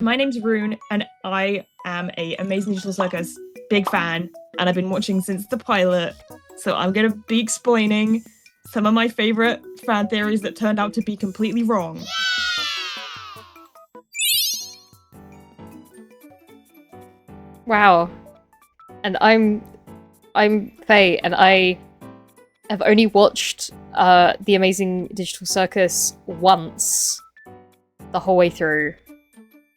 My name's Roon, and I am a Amazing Digital Circus big fan, and I've been watching since the pilot. So I'm going to be explaining some of my favorite fan theories that turned out to be completely wrong. Wow. And I'm Faye, and I have only watched The Amazing Digital Circus once, the whole way through.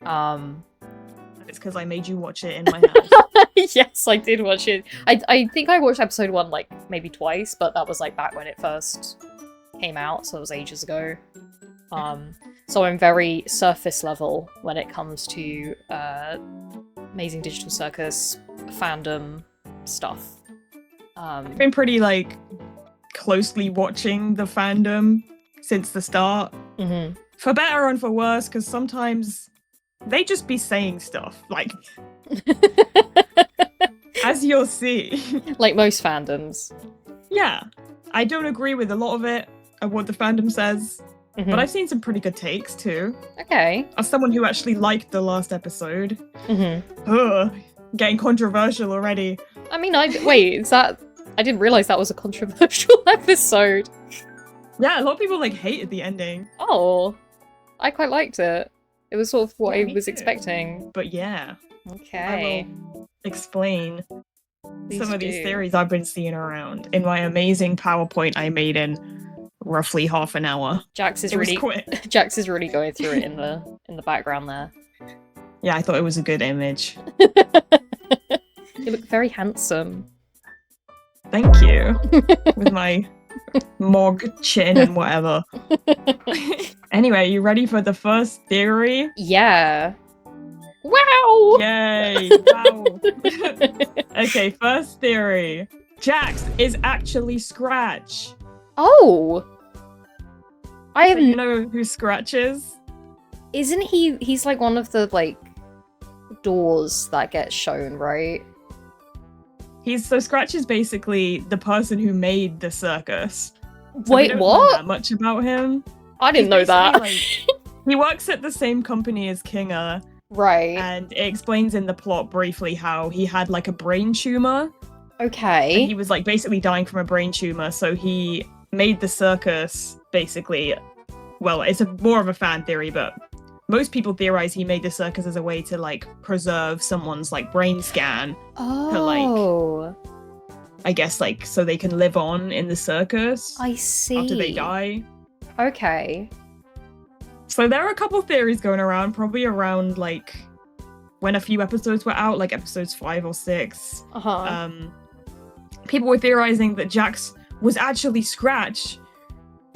It's because I made you watch it in my house. Yes, I did watch it. I think I watched episode 1 like maybe twice, but that was like back when it first came out, so it was ages ago. So I'm very surface level when it comes to Amazing Digital Circus fandom stuff. I've been pretty like closely watching the fandom since the start. Mm-hmm. For better and for worse, because sometimes they just be saying stuff, like, as you'll see. Like most fandoms. Yeah. I don't agree with a lot of it, of what the fandom says, but I've seen some pretty good takes, too. Okay. As someone who actually liked the last episode. Getting controversial already. I mean, wait, is that... I didn't realise that was a controversial episode. Yeah, a lot of people, like, hated the ending. Oh. I quite liked it. It was sort of what I was too. expecting. But yeah. Okay. I will explain Please some of these do. theories I've been seeing around in my amazing PowerPoint I made in roughly half an hour. Jax is It was really quick. Jax is really going through it in the background there. Yeah, I thought it was a good image. You look very handsome. Thank you. With my mog chin and whatever. Anyway, you ready for the first theory? Yeah. Wow! Yay! Wow. Okay, first theory. Jax is actually Scratch. Oh! So you know who Scratch is? Isn't he's like one of the like doors that gets shown, right? So Scratch is basically the person who made the circus. So Wait, we don't know what? that much about him. I didn't know that. Like, he works at the same company as Kinga, Right. and it explains in the plot briefly how he had like a brain tumor. Okay. And he was like basically dying from a brain tumor, so he made the circus basically. Well, it's more of a fan theory, but most people theorize he made the circus as a way to like preserve someone's like brain scan. Oh. I guess like so they can live on in the circus I see. after they die. Okay. So there are a couple theories going around, probably around like when a few episodes were out, like episodes 5 or 6. Uh-huh. People were theorizing that Jax was actually Scratch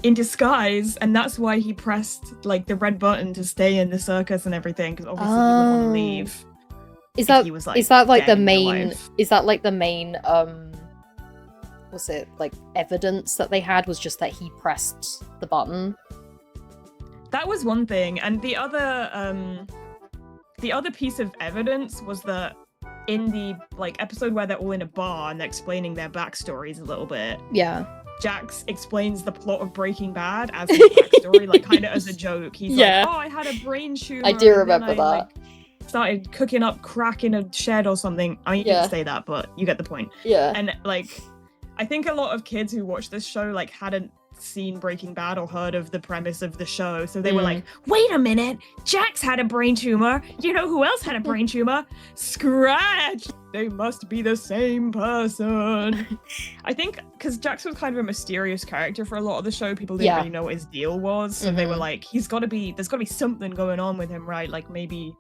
in disguise, and that's why he pressed like the red button to stay in the circus and everything, because obviously he wouldn't want to leave. Is that like dead the in real main life. is that like the main was it like evidence that they had was just that he pressed the button? That was one thing, and the other piece of evidence was that in the like episode where they're all in a bar and they're explaining their backstories a little bit, Yeah. Jax explains the plot of Breaking Bad as his backstory, like kind of as a joke. He's Yeah. like, "Oh, I had a brain tumor. I do and remember then I, that. like, started cooking up crack in a shed or something." I mean, you Yeah. didn't say that, but you get the point. Yeah. And like, I think a lot of kids who watch this show like hadn't seen Breaking Bad or heard of the premise of the show, so they were like, "Wait a minute, Jax had a brain tumor. You know who else had a brain tumor? Scratch. They must be the same person." I think because Jax was kind of a mysterious character for a lot of the show, people didn't really know what his deal was, so they were like, there's got to be something going on with him, right? Like maybe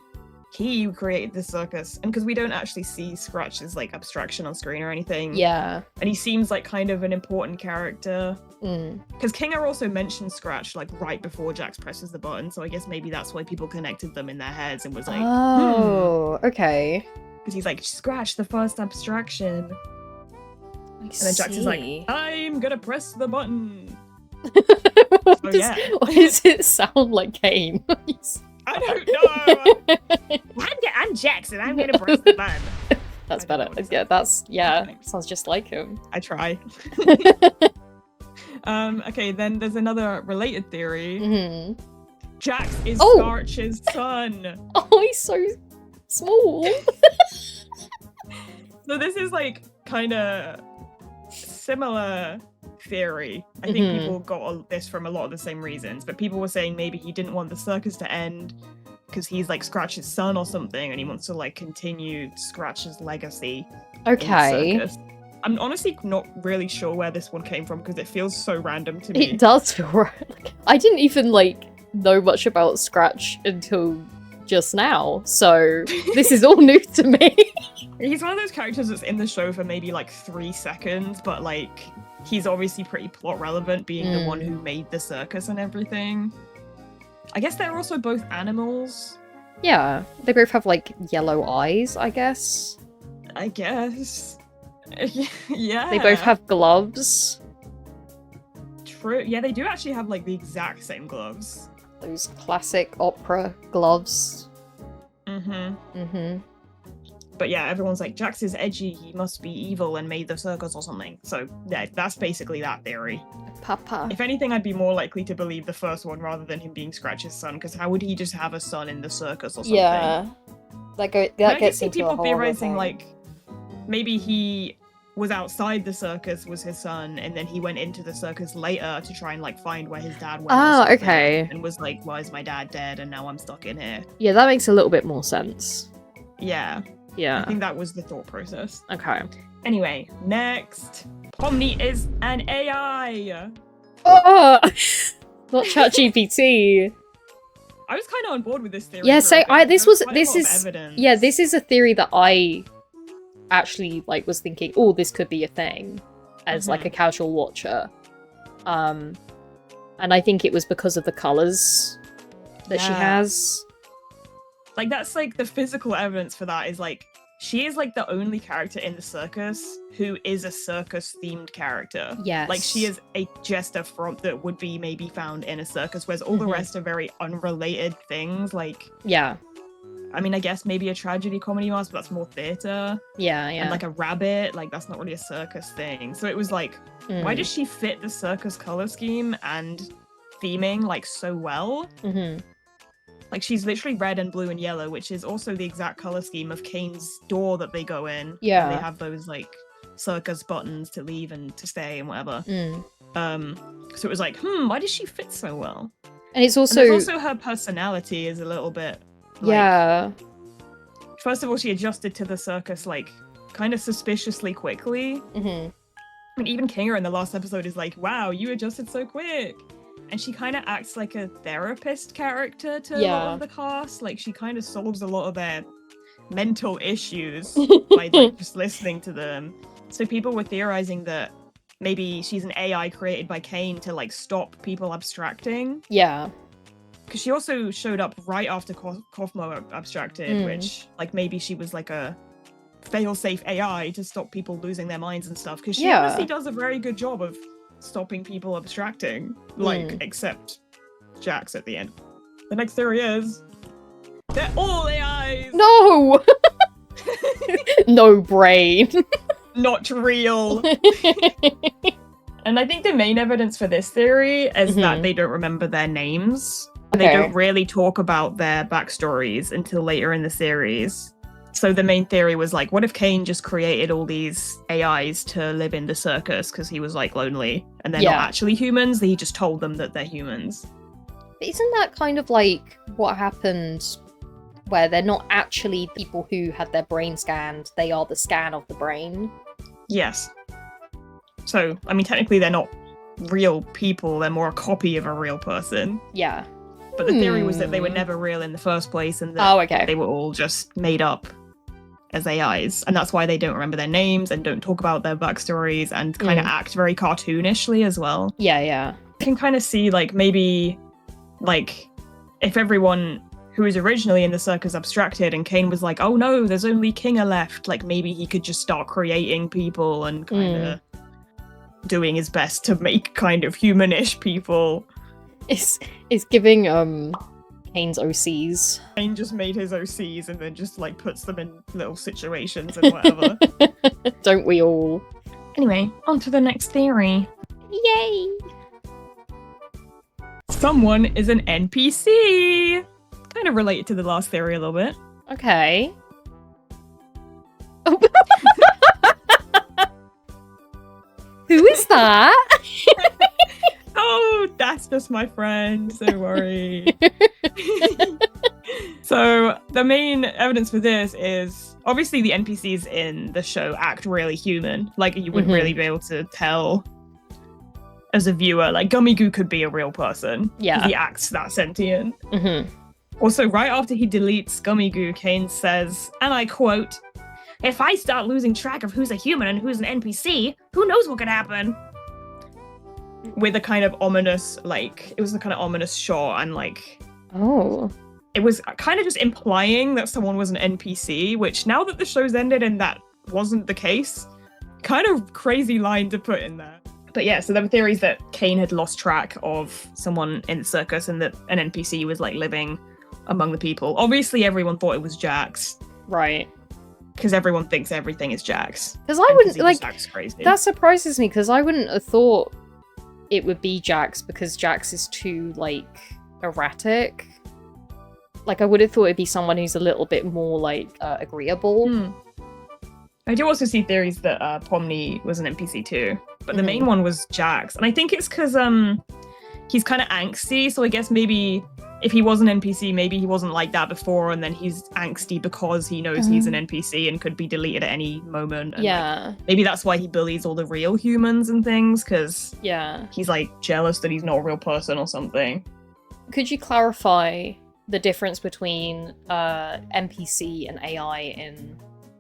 he created the circus, and because we don't actually see Scratch's like abstraction on screen or anything. Yeah. And he seems like kind of an important character. Because Kinga also mentioned Scratch like right before Jax presses the button, so I guess maybe that's why people connected them in their heads and was like, oh, okay. Because he's like, Scratch, the first abstraction. And then Jax is like, I'm gonna press the button. What So, does, yeah. why does it sound like Kane? I don't know. I'm Jax and I'm gonna press the button. That's I don't know better. what to Yeah, say. sounds just like him. I try. Okay, then there's another related theory. Jax is Oh! Scarch's son. Oh, he's so small. So this is like kind of similar theory. I think people got this from a lot of the same reasons, but people were saying maybe he didn't want the circus to end because he's like Scratch's son or something, and he wants to like continue Scratch's legacy. Okay. In the circus. I'm honestly not really sure where this one came from because it feels so random to me. It does feel right. I didn't even like know much about Scratch until just now, so this is all new to me. He's one of those characters that's in the show for maybe like 3 seconds, but like he's obviously pretty plot relevant, being the one who made the circus and everything. I guess they're also both animals. Yeah, they both have like yellow eyes, I guess. I guess. Yeah. They both have gloves. True. Yeah, they do actually have like the exact same gloves. Those classic opera gloves. But yeah, everyone's like, Jax is edgy, he must be evil and made the circus or something. So yeah, that's basically that theory. Papa. If anything, I'd be more likely to believe the first one rather than him being Scratch's son, because how would he just have a son in the circus or something? Yeah. That gets into people a whole theorizing other like maybe he was outside the circus, was his son, and then he went into the circus later to try and like find where his dad went. Ah, okay. And was like, why is my dad dead and now I'm stuck in here? Yeah, that makes a little bit more sense. Yeah. Yeah. I think that was the thought process. Okay. Anyway, next. Pomni is an AI. Oh! Not ChatGPT. I was kind of on board with this theory. Yeah, so this is evidence. yeah, this is a theory that I actually like was thinking, oh, this could be a thing as like a casual watcher. And I think it was because of the colors that she has. Like that's like the physical evidence for that is like she is like the only character in the circus who is a circus themed character. Yes. Like she is a jester from that would be maybe found in a circus, whereas all the rest are very unrelated things. Like I mean, I guess maybe a tragedy comedy mask, but that's more theater. Yeah. And like a rabbit, like that's not really a circus thing. So it was like, why does she fit the circus color scheme and theming like so well? Like she's literally red and blue and yellow, which is also the exact color scheme of Kane's door that they go in. Yeah. And they have those like circus buttons to leave and to stay and whatever. So it was like, why does she fit so well? And it's also and also her personality is a little bit like, first of all, she adjusted to the circus like kind of suspiciously quickly. I mean, even Kinger in the last episode is like, wow, you adjusted so quick. And she kind of acts like a therapist character to a lot of the cast. Like, she kind of solves a lot of their mental issues by like, just listening to them. So people were theorizing that maybe she's an AI created by Kane to, like, stop people abstracting. Yeah. Because she also showed up right after Kaufmo abstracted, which, like, maybe she was, like, a fail-safe AI to stop people losing their minds and stuff. Because she honestly does a very good job of stopping people abstracting, like, except Jax at the end. The next theory is they're all AIs! No! No brain. Not real. And I think the main evidence for this theory is that they don't remember their names. And they don't really talk about their backstories until later in the series. So the main theory was like, what if Kane just created all these AIs to live in the circus because he was like lonely and they're not actually humans? He just told them that they're humans. But isn't that kind of like what happened where they're not actually people who had their brain scanned, they are the scan of the brain? Yes. So, I mean, technically they're not real people, they're more a copy of a real person. Yeah. But the theory was that they were never real in the first place and that they were all just made up as AIs. And that's why they don't remember their names and don't talk about their backstories and kind of act very cartoonishly as well. Yeah, yeah. You can kind of see, like, maybe, like, if everyone who was originally in the circus abstracted and Kane was like, oh no, there's only Kinger left, like, maybe he could just start creating people and kind of doing his best to make kind of humanish people. It's giving Kane's OCs. Kane just made his OCs and then just like puts them in little situations and whatever. Don't we all? Anyway, on to the next theory. Yay! Someone is an NPC. Kind of related to the last theory a little bit. Okay. Who is that? Oh, that's just my friend. Don't worry. So the main evidence for this is obviously the NPCs in the show act really human. Like you wouldn't really be able to tell as a viewer. Like Gummy Goo could be a real person. Yeah. He acts that sentient. Also, right after he deletes Gummy Goo, Kane says, and I quote, "If I start losing track of who's a human and who's an NPC, who knows what could happen?" With a kind of ominous, like, it was a kind of ominous shot and like... Oh. It was kind of just implying that someone was an NPC, which now that the show's ended and that wasn't the case, kind of crazy line to put in there. But yeah, so there were theories that Kane had lost track of someone in the circus and that an NPC was like living among the people. Obviously, everyone thought it was Jax. Right. Because everyone thinks everything is Jax. Because I wouldn't, like, crazy. That surprises me, because I wouldn't have thought it would be Jax, because Jax is too, like, erratic. Like, I would have thought it'd be someone who's a little bit more, like, agreeable. I do also see theories that Pomni was an NPC too, but the main one was Jax. And I think it's because he's kind of angsty, so I guess maybe if he was an NPC, maybe he wasn't like that before, and then he's angsty because he knows he's an NPC and could be deleted at any moment. And, Yeah. like, maybe that's why he bullies all the real humans and things, because Yeah. he's, like, jealous that he's not a real person or something. Could you clarify the difference between NPC and AI in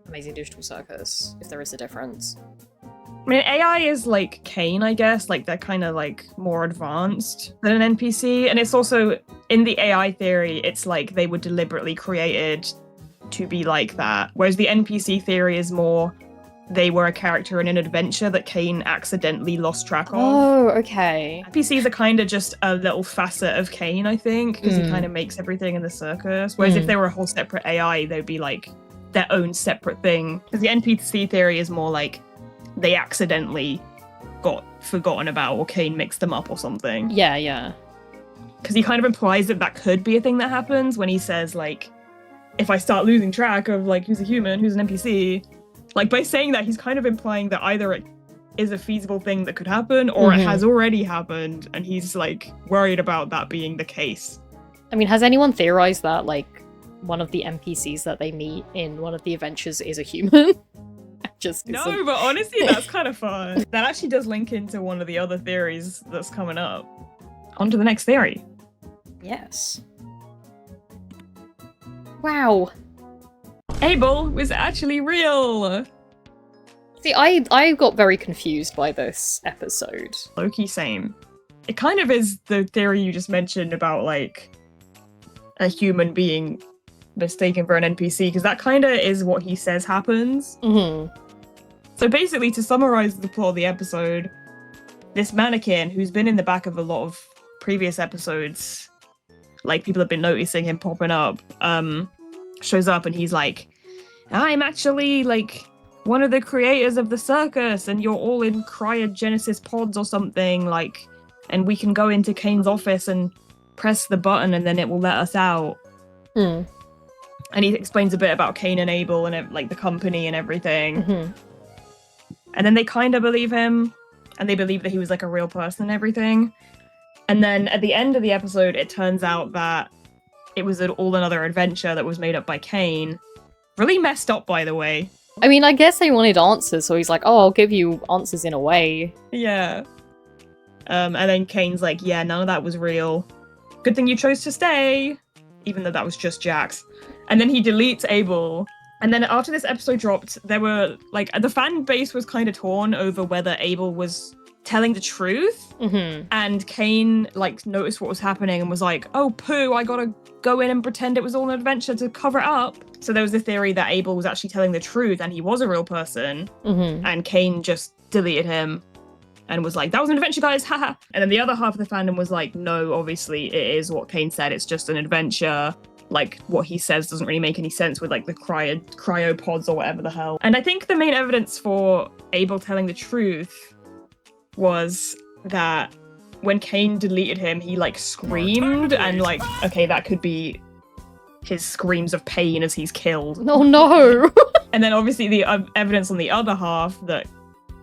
Amazing Digital Circus, if there is a difference? I mean, AI is like Kane, I guess. Like, they're kind of like more advanced than an NPC. And it's also, in the AI theory, it's like they were deliberately created to be like that. Whereas the NPC theory is more, they were a character in an adventure that Kane accidentally lost track of. Oh, okay. NPCs are kind of just a little facet of Kane, I think, because he kind of makes everything in the circus. Whereas if they were a whole separate AI, they'd be like their own separate thing. Because the NPC theory is more like they accidentally got forgotten about, or Kane mixed them up or something. Yeah, yeah. Because he kind of implies that that could be a thing that happens when he says, like, if I start losing track of, like, who's a human, who's an NPC. Like, by saying that, he's kind of implying that either it is a feasible thing that could happen, or it has already happened, and he's, like, worried about that being the case. I mean, has anyone theorized that, like, one of the NPCs that they meet in one of the adventures is a human? No, but honestly, that's kind of fun. That actually does link into one of the other theories that's coming up. On to the next theory. Yes. Wow. Abel was actually real. See, I got very confused by this episode. Loki, same. It kind of is the theory you just mentioned about, like, a human being mistaken for an NPC, because that kind of is what he says happens. So basically, to summarize the plot of the episode, this mannequin, who's been in the back of a lot of previous episodes, like, people have been noticing him popping up, shows up and he's like, I'm actually, like, one of the creators of the circus, and you're all in cryogenesis pods or something, like, and we can go into Kane's office and press the button and then it will let us out. And he explains a bit about Kane and Abel and, like, the company and everything. And then they kind of believe him, and they believe that he was, like, a real person and everything. And then at the end of the episode, it turns out that it was all another adventure that was made up by Kane. Really messed up, by the way. I mean, I guess they wanted answers, so he's like, oh, I'll give you answers in a way. Yeah. And then Kane's like, yeah, none of that was real. Good thing you chose to stay. Even though that was just Jax. And then he deletes Abel. And then after this episode dropped, there were, like, the fan base was kind of torn over whether Abel was telling the truth. And Kane, like, noticed what was happening and was like, oh, poo, I gotta go in and pretend it was all an adventure to cover it up. So there was a theory that Abel was actually telling the truth and he was a real person. And Kane just deleted him and was like, that was an adventure, guys, haha. And then the other half of the fandom was like, no, obviously it is what Kane said, it's just an adventure. Like, what he says doesn't really make any sense with, like, the cryopods or whatever the hell. And I think the main evidence for Abel telling the truth was that when Kane deleted him, he like screamed, and like, okay, that could be his screams of pain as he's killed. Oh no! And then obviously the evidence on the other half that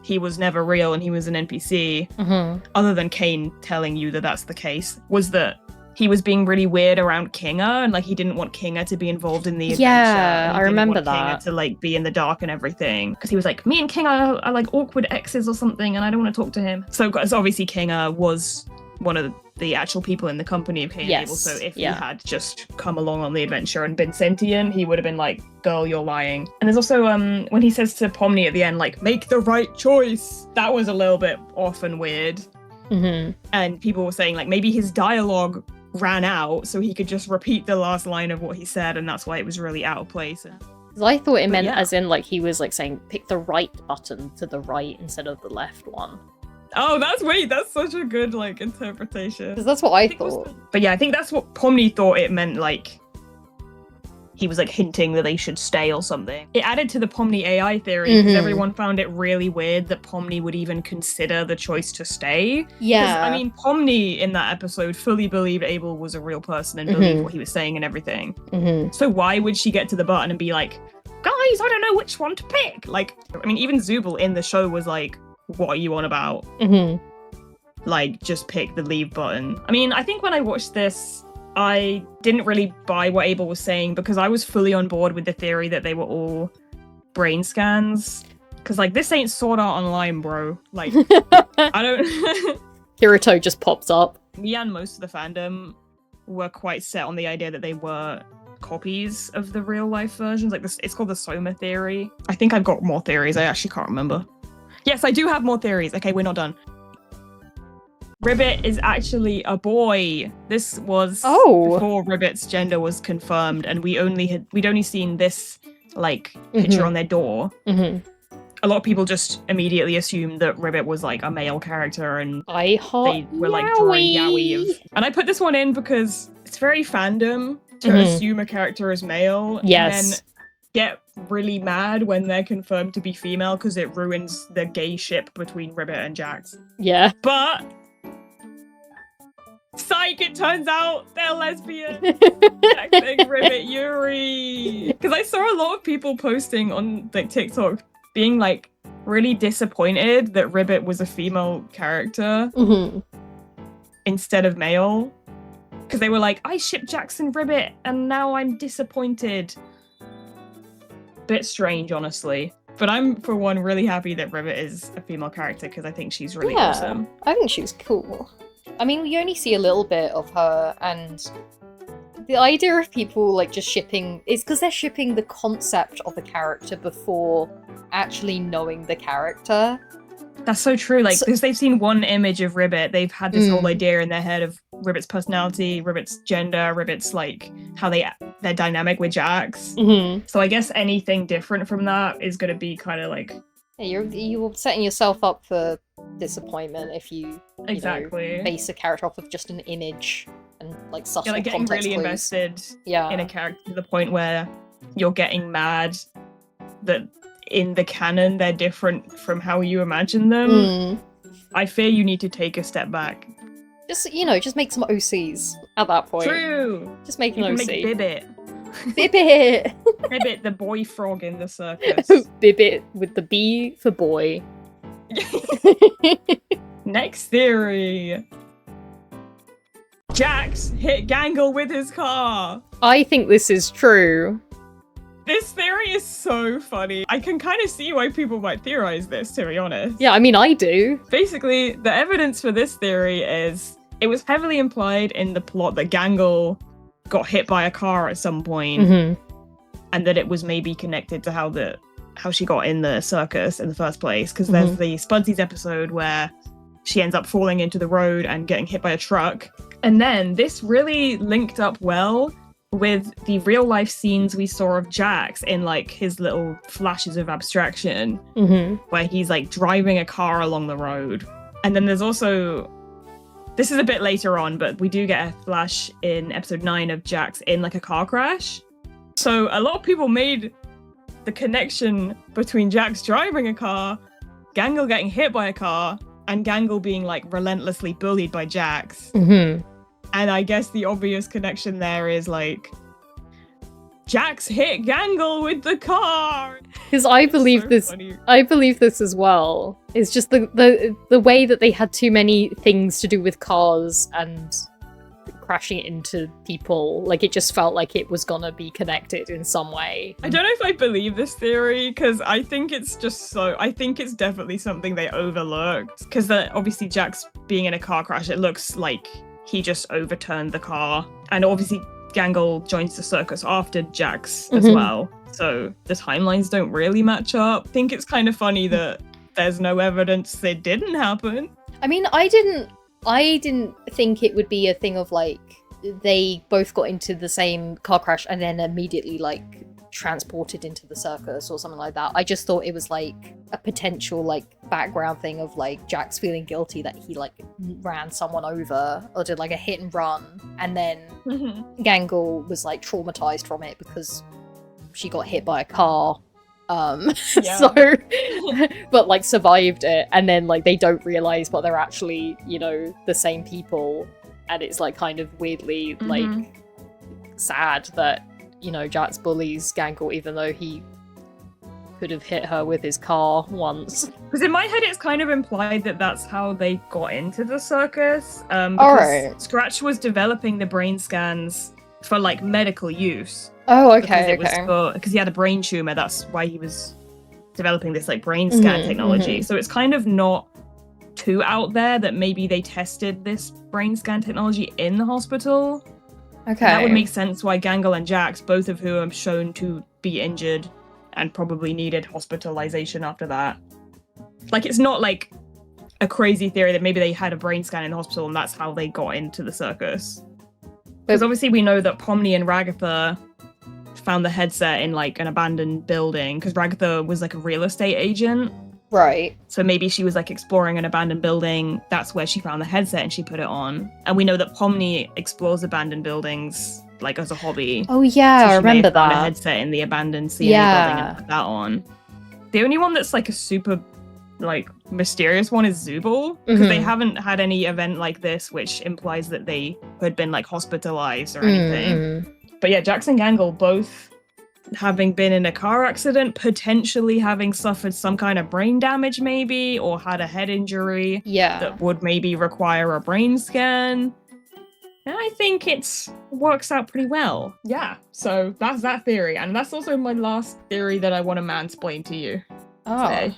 he was never real and he was an NPC, other than Kane telling you that that's the case, was that he was being really weird around Kinga, and like he didn't want Kinga to be involved in the adventure. Yeah, I remember that. Kinga to like be in the dark and everything, because he was like, me and Kinga are like awkward exes or something, and I don't want to talk to him. So obviously Kinga was one of the actual people in the company of Cain and Abel. So if he had just come along on the adventure and been sentient, he would have been like, girl, you're lying. And there's also when he says to Pomni at the end, like, make the right choice. That was a little bit off and weird. And people were saying like maybe his dialogue ran out, so he could just repeat the last line of what he said, and that's why it was really out of place. Because I thought it meant as in like he was like saying pick the right button to the right instead of the left one. Oh, that's such a good like interpretation. Because that's what I thought. But yeah, I think that's what Pomni thought it meant, like he was like hinting that they should stay or something. It added to the Pomni AI theory because everyone found it really weird that Pomni would even consider the choice to stay. Yeah. I mean, Pomni in that episode fully believed Abel was a real person and believed what he was saying and everything. So why would she get to the button and be like, guys, I don't know which one to pick? Like, I mean, even Zubel in the show was like, what are you on about? Like, just pick the leave button. I mean, I think when I watched this, I didn't really buy what Abel was saying because I was fully on board with the theory that they were all brain scans. Because, like, this ain't Sword Art Online, bro. Like, I don't... Kirito just pops up. Me and most of the fandom were quite set on the idea that they were copies of the real-life versions. Like, this, it's called the Soma theory. I think I've got more theories. I actually can't remember. Yes, I do have more theories. Okay, we're not done. Ribbit is actually a boy. This was before Ribbit's gender was confirmed, and we'd only seen this like picture on their door. A lot of people just immediately assumed that Ribbit was like a male character, and they were like drawing yaoi of. And I put this one in because it's very fandom to assume a character is male. Yes. And then get really mad when they're confirmed to be female because it ruins the gay ship between Ribbit and Jax. Yeah. But psych, it turns out they're lesbian. Jax, Ribbit, Yuri. Because I saw a lot of people posting on like TikTok being like really disappointed that Ribbit was a female character instead of male. Because they were like, I ship Jax and Ribbit and now I'm disappointed. Bit strange, honestly. But I'm, for one, really happy that Ribbit is a female character because I think she's really awesome. I think she's cool. I mean, we only see a little bit of her, and the idea of people like just shipping is because they're shipping the concept of the character before actually knowing the character. That's so true. Like, because they've seen one image of Ribbit, they've had this whole idea in their head of Ribbit's personality, Ribbit's gender, Ribbit's like how their dynamic with Jax. So I guess anything different from that is going to be kind of like you're setting yourself up for disappointment if you know, base a character off of just an image and like subtle like getting context really clues. invested in a character to the point where you're getting mad that in the canon they're different from how you imagine them. I fear you need to take a step back. Just make some OCs at that point. True. Just make an OC. Make Bibbit. Bibbit! Bibbit, the boy frog in the circus. Bibbit with the B for boy. Next theory. Jax hit Gangle with his car. I think this is true. This theory is so funny. I can kind of see why people might theorize this, to be honest. Yeah, I mean, I do. Basically, the evidence for this theory is it was heavily implied in the plot that Gangle got hit by a car at some point, and that it was maybe connected to how she got in the circus in the first place. Because there's the Spudsies episode where she ends up falling into the road and getting hit by a truck. And then this really linked up well with the real life scenes we saw of Jax in like his little flashes of abstraction, where he's like driving a car along the road. And then there's also, this is a bit later on, but we do get a flash in episode 9 of Jax in like a car crash. So a lot of people made the connection between Jax driving a car, Gangle getting hit by a car, and Gangle being like relentlessly bullied by Jax. Mm-hmm. And I guess the obvious connection there is like Jax hit Gangle with the car. Because I believe this. Funny. I believe this as well. It's just the way that they had too many things to do with cars and crashing into people. Like, it just felt like it was gonna be connected in some way. I don't know if I believe this theory, because I think it's definitely something they overlooked. Because obviously Jax being in a car crash, it looks like he just overturned the car. And obviously Gangle joins the circus after Jax as well. So the timelines don't really match up. I think it's kind of funny that there's no evidence it didn't happen. I mean, I didn't think it would be a thing of like they both got into the same car crash and then immediately like transported into the circus or something like that. I just thought it was like a potential like background thing of like Jax feeling guilty that he like ran someone over or did like a hit and run, and then Gangle was like traumatized from it because she got hit by a car. So but like survived it, and then like they don't realize but they're actually, you know, the same people, and it's like kind of weirdly like sad that, you know, Jax bullies Gangle even though he could have hit her with his car once. Because in my head it's kind of implied that that's how they got into the circus. Because Scratch was developing the brain scans for like medical use. Oh, okay, because he had a brain tumor, that's why he was developing this like brain scan technology. So it's kind of not too out there that maybe they tested this brain scan technology in the hospital. Okay. And that would make sense why Gangle and Jax, both of whom are shown to be injured and probably needed hospitalization after that. Like, it's not like a crazy theory that maybe they had a brain scan in the hospital and that's how they got into the circus. Because obviously we know that Pomni and Ragatha found the headset in like an abandoned building, because Ragatha was like a real estate agent. Right. So maybe she was like exploring an abandoned building. That's where she found the headset and she put it on. And we know that Pomni explores abandoned buildings like as a hobby. Oh yeah, so I remember found that. a headset in the abandoned CNA building and put that on. The only one that's like a super like mysterious one is Zubul, because they haven't had any event like this which implies that they had been like hospitalized or anything. But yeah, Jax and Gangle both having been in a car accident, potentially having suffered some kind of brain damage maybe, or had a head injury that would maybe require a brain scan. And I think it works out pretty well. Yeah, so that's that theory. And that's also my last theory that I want to mansplain to you today.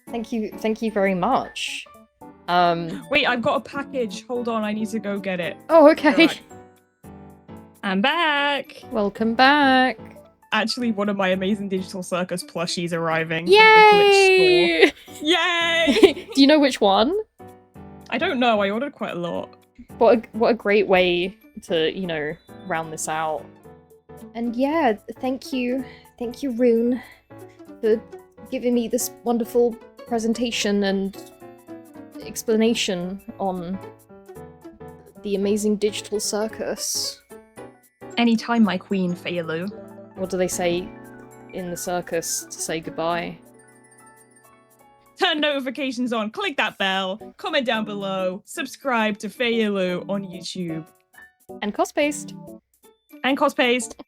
Thank you very much. Wait, I've got a package. Hold on, I need to go get it. Oh, okay. Right. I'm back. Welcome back. Actually, one of my Amazing Digital Circus plushies arriving. Yay! From the glitch store. Yay! Do you know which one? I don't know. I ordered quite a lot. What a great way to, you know, round this out. And yeah, thank you, Roon, for giving me this wonderful presentation and explanation on the Amazing Digital Circus. Anytime, my queen, Fayeillu. What do they say in the circus to say goodbye? Turn notifications on, click that bell, comment down below, subscribe to Fayeillu on YouTube. And Cospaste. And Cospaste.